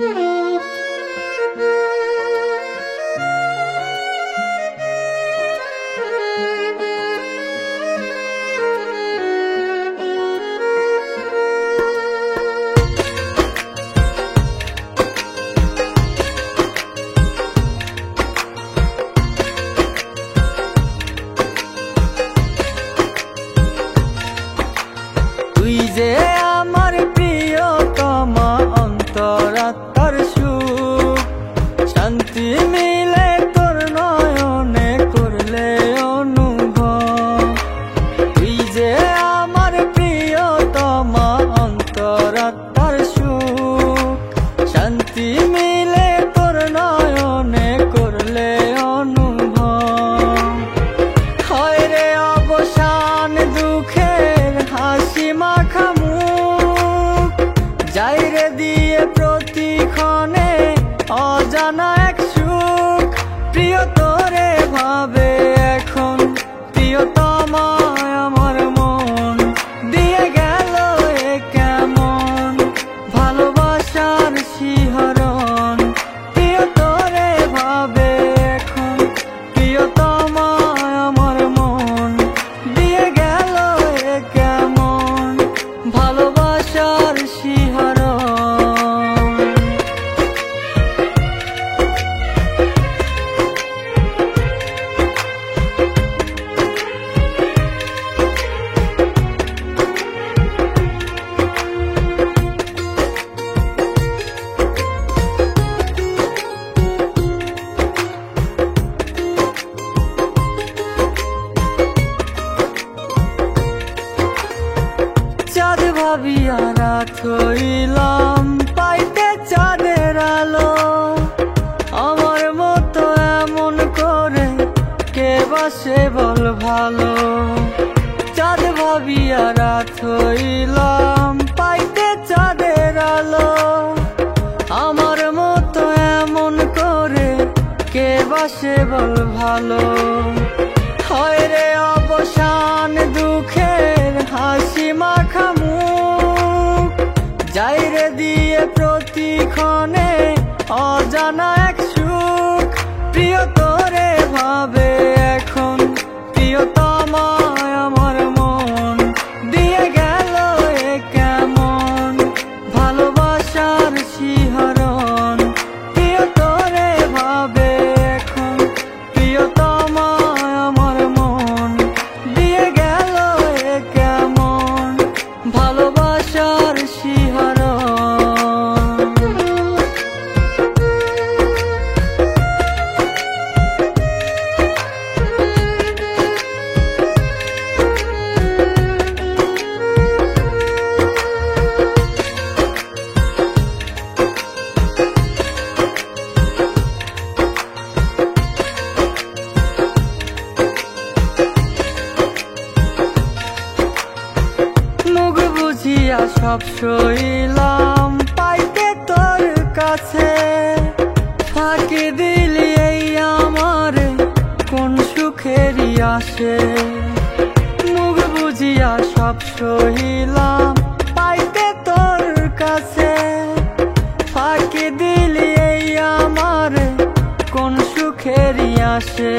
তুই যে আমার প্রিয়তমা, অন্তরাত্মার সুখ, শান্তি মিলে তোর নয়নে করলে অনুভব। তুই যে আমার প্রিয়তমা, অন্তরাত্মার সুখ, শান্তি মিলে তোর নয়নে করলে অনুভব। হয় রে অবসান দুঃখের হাসি মাখা মুখ, যাই রে দিয়ে প্রতিক্ষণে অজানা এক সুখ। প্রিয় তোরে ভাবে এখন প্রিয়তমা আমার মন, দিয়ে গেল এ কেমন ভালোবাসার শিহরণ। প্রিয় তোরে ভাবে এখন প্রিয়তমা আমার মন, দিয়ে গেল এ কেমন ভালোবাসার শিহরণ। চাঁদ ভাবিয়া রাত হইলাম পাইতে চাঁদের আলো, আমার মতো এমন করে কে বাসে বল ভালো। চাঁদ ভাবিয়া রাত হইলাম পাইতে চাঁদের আলো, আমার মতো এমন করে কে বাসে বল ভালো। হয় রে অবসান দুঃখের হাসি মাখা মুখ, যাই রে দিয়ে প্রতিক্ষণে অজানা এক সুখ। প্রিয় তোরে ভাবে এখন প্রিয়তমা আমার মন, দিয়ে গেল এ কেমন ভালোবাসার শিহরণ। প্রিয় তোরে ভাবে এখন প্রিয়তমা আমার মন, দিয়ে গেল এ কেমন ভালোবাসার শিহরণ। মুখ বুঝিয়া সব সইলাম পাইতে তোর কাছে, ফাঁকি দিলি এই আমার কোন সুখেরই আসে। মুখ বুঝিয়া সব সইলাম পাইতে তোর কাছে, ফাঁকি দিলি এই আমার কোন সুখেরই আসে।